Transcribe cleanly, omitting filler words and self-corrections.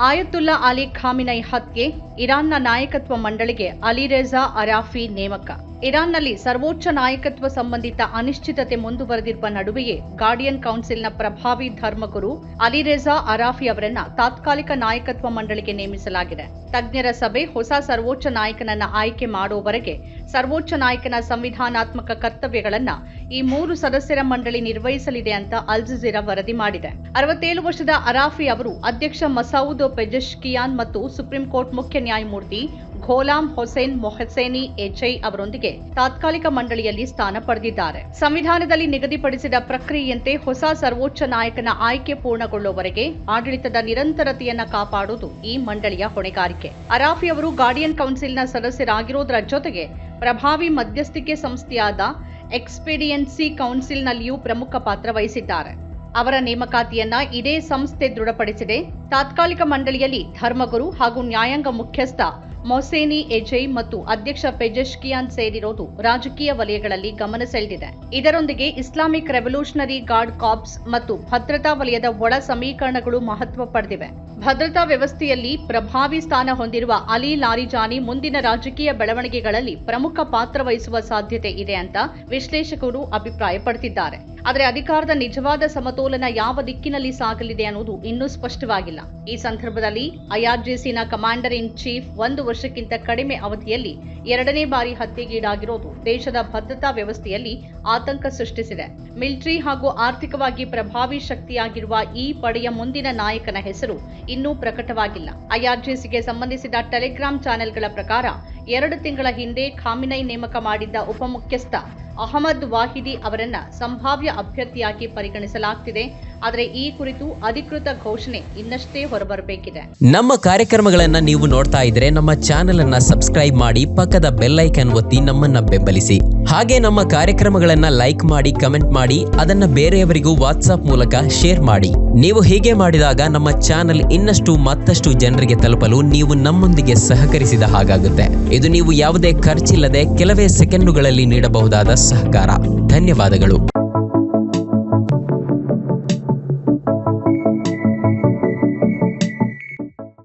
ಆಯತುಲ್ಲಾ ಅಲಿ ಖಾಮಿನೈ ಹತ್ಯೆ, ಇರಾನ್ನ ನಾಯಕತ್ವ ಮಂಡಳಿಗೆ ಅಲಿರೆಜಾ ಅರಾಫಿ ನೇಮಕ. ಇರಾನ್ನಲ್ಲಿ ಸರ್ವೋಚ್ಚ ನಾಯಕತ್ವ ಸಂಬಂಧಿತ ಅನಿಶ್ಚಿತತೆ ಮುಂದುವರೆದಿರುವ ನಡುವೆಯೇ ಗಾರ್ಡಿಯನ್ ಕೌನ್ಸಿಲ್ನ ಪ್ರಭಾವಿ ಧರ್ಮಗುರು ಅಲಿರೆಜಾ ಅರಾಫಿ ಅವರನ್ನ ತಾತ್ಕಾಲಿಕ ನಾಯಕತ್ವ ಮಂಡಳಿಗೆ ನೇಮಿಸಲಾಗಿದೆ. ತಜ್ಞರ ಸಭೆ ಹೊಸ ಸರ್ವೋಚ್ಚ ನಾಯಕನನ್ನ ಆಯ್ಕೆ ಮಾಡುವವರೆಗೆ ಸರ್ವೋಚ್ಚ ನಾಯಕನ ಸಂವಿಧಾನಾತ್ಮಕ ಕರ್ತವ್ಯಗಳನ್ನ ಈ 3 ಸದಸ್ಯರ ಮಂಡಳಿ ನಿರ್ವಹಿಸಲಿದೆ ಅಂತ ಅಲ್ ಜಜೀರಾ ವರದಿ ಮಾಡಿದೆ. 67 ವರ್ಷದ ಅರಾಫಿ ಅವರು ಅಧ್ಯಕ್ಷ ಮಸೌದ್ ಪೆಜೆಶ್ಕಿಯಾನ್ ಮತ್ತು ಸುಪ್ರೀಂ ಕೋರ್ಟ್ ಮುಖ್ಯ ನ್ಯಾಯಮೂರ್ತಿ ಘೋಲಾಂ ಹುಸೇನ್ ಮೊಹಸೇನಿ ಎಚೈ ಅವರೊಂದಿಗೆ ತಾತ್ಕಾಲಿಕ ಮಂಡಳಿಯಲ್ಲಿ ಸ್ಥಾನ ಪಡೆದಿದ್ದಾರೆ. ಸಂವಿಧಾನದಲ್ಲಿ ನಿಗದಿಪಡಿಸಿದ ಪ್ರಕ್ರಿಯೆಯಂತೆ ಹೊಸ ಸರ್ವೋಚ್ಚ ನಾಯಕನ ಆಯ್ಕೆ ಪೂರ್ಣಗೊಳ್ಳುವವರೆಗೆ ಆಡಳಿತದ ನಿರಂತರತೆಯನ್ನ ಕಾಪಾಡುವುದು ಈ ಮಂಡಳಿಯ ಹೊಣೆಗಾರಿಕೆ. ಅರಾಫಿ ಅವರು ಗಾರ್ಡಿಯನ್ ಕೌನ್ಸಿಲ್ನ ಸದಸ್ಯರಾಗಿರೋದರ ಜೊತೆಗೆ ಪ್ರಭಾವಿ ಮಧ್ಯಸ್ಥಿಕೆ ಸಂಸ್ಥೆಯಾದ ಎಕ್ಸ್ಪೀಡಿಯನ್ಸಿ ಕೌನ್ಸಿಲ್ನಲ್ಲಿಯೂ ಪ್ರಮುಖ ಪಾತ್ರ ವಹಿಸಿದ್ದಾರೆ. ಅವರ ನೇಮಕಾತಿಯನ್ನ ಇದೇ ಸಂಸ್ಥೆ ದೃಢಪಡಿಸಿದೆ. ತಾತ್ಕಾಲಿಕ ಮಂಡಳಿಯಲ್ಲಿ ಧರ್ಮಗುರು ಹಾಗೂ ನ್ಯಾಯಾಂಗ ಮುಖ್ಯಸ್ಥ ಮೊಹಸೇನಿ ಎಜೈ ಮತ್ತು ಅಧ್ಯಕ್ಷ ಪೆಜೆಶ್ಕಿಯಾನ್ ಸೇರಿರೋದು ರಾಜಕೀಯ ವಲಯಗಳಲ್ಲಿ ಗಮನ ಸೆಳೆದಿದೆ. ಇದರೊಂದಿಗೆ ಇಸ್ಲಾಮಿಕ್ ರೆವಲ್ಯೂಷನರಿ ಗಾರ್ಡ್ ಕಾರ್ಪ್ಸ್ ಮತ್ತು ಭದ್ರತಾ ವಲಯದ ಒಳ ಸಮೀಕರಣಗಳು ಮಹತ್ವ ಪಡೆದಿವೆ. ಭದ್ರತಾ ವ್ಯವಸ್ಥೆಯಲ್ಲಿ ಪ್ರಭಾವಿ ಸ್ಥಾನ ಹೊಂದಿರುವ ಅಲಿ ಲಾರಿಜಾನಿ ಮುಂದಿನ ರಾಜಕೀಯ ಬೆಳವಣಿಗೆಗಳಲ್ಲಿ ಪ್ರಮುಖ ಪಾತ್ರ ವಹಿಸುವ ಸಾಧ್ಯತೆ ಇದೆ ಅಂತ ವಿಶ್ಲೇಷಕರು ಅಭಿಪ್ರಾಯಪಡುತ್ತಿದ್ದಾರೆ. ಆದರೆ ಅಧಿಕಾರದ ನಿಜವಾದ ಸಮತೋಲನ ಯಾವ ದಿಕ್ಕಿನಲ್ಲಿ ಸಾಗಲಿದೆ ಅನ್ನೋದು ಇನ್ನೂ ಸ್ಪಷ್ಟವಾಗಿಲ್ಲ. ಈ ಸಂದರ್ಭದಲ್ಲಿ ಐಆರ್ಜಿಸಿನ ಕಮಾಂಡರ್ ಇನ್ ಚೀಫ್ 1 ವರ್ಷಕ್ಕಿಂತ ಕಡಿಮೆ ಅವಧಿಯಲ್ಲಿ 2ನೇ ಬಾರಿ ಹತ್ಯೆಗೀಡಾಗಿರೋದು ದೇಶದ ಭದ್ರತಾ ವ್ಯವಸ್ಥೆಯಲ್ಲಿ ಆತಂಕ ಸೃಷ್ಟಿಸಿದೆ. ಮಿಲಿಟರಿ ಹಾಗೂ ಆರ್ಥಿಕವಾಗಿ ಪ್ರಭಾವಿ ಶಕ್ತಿಯಾಗಿರುವ ಈ ಪಡೆಯ ಮುಂದಿನ ನಾಯಕನ ಹೆಸರು ಇನ್ನೂ ಪ್ರಕಟವಾಗಿಲ್ಲ. ಐಆರ್ಜಿಸಿಗೆ ಸಂಬಂಧಿಸಿದ ಟೆಲಿಗ್ರಾಮ್ ಚಾನೆಲ್ಗಳ ಪ್ರಕಾರ 2 ತಿಂಗಳ ಹಿಂದೆ ಖಾಮಿನೈ ನೇಮಕ ಮಾಡಿದ್ದ ಉಪಮುಖ್ಯಸ್ಥ ಅಹಮದ್ ವಾಹಿದಿ ಅವರನ್ನ ಸಂಭಾವ್ಯ ಅಭ್ಯರ್ಥಿಯಾಗಿ ಪರಿಗಣಿಸಲಾಗ್ತಿದೆ. ಆದರೆ ಈ ಕುರಿತು ಅಧಿಕೃತ ಘೋಷಣೆ ಇನ್ನಷ್ಟೇ ಹೊರಬರಬೇಕಿದೆ. ನಮ್ಮ ಕಾರ್ಯಕ್ರಮಗಳನ್ನ ನೀವು ನೋಡ್ತಾ ಇದ್ರೆ ನಮ್ಮ ಚಾನೆಲ್ ಅನ್ನ ಸಬ್ಸ್ಕ್ರೈಬ್ ಮಾಡಿ, ಪಕ್ಕದ ಬೆಲ್ ಐಕಾನ್ ಒತ್ತಿ ನಮ್ಮನ್ನ ಬೆಂಬಲಿಸಿ. ಹಾಗೆ ನಮ್ಮ ಕಾರ್ಯಕ್ರಮಗಳನ್ನ ಲೈಕ್ ಮಾಡಿ, ಕಮೆಂಟ್ ಮಾಡಿ, ಅದನ್ನ ಬೇರೆಯವರಿಗೂ ವಾಟ್ಸ್ಆಪ್ ಮೂಲಕ ಶೇರ್ ಮಾಡಿ. ನೀವು ಹೀಗೆ ಮಾಡಿದಾಗ ನಮ್ಮ ಚಾನೆಲ್ ಇನ್ನಷ್ಟು ಮತ್ತಷ್ಟು ಜನರಿಗೆ ತಲುಪಲು ನೀವು ನಮ್ಮೊಂದಿಗೆ ಸಹಕರಿಸಿದ ಹಾಗಾಗುತ್ತೆ. ಇದು ನೀವು ಯಾವುದೇ ಖರ್ಚಿಲ್ಲದೆ ಕೆಲವೇ ಸೆಕೆಂಡುಗಳಲ್ಲಿ ನೀಡಬಹುದಾದ ಸಹಕಾರ. ಧನ್ಯವಾದಗಳು.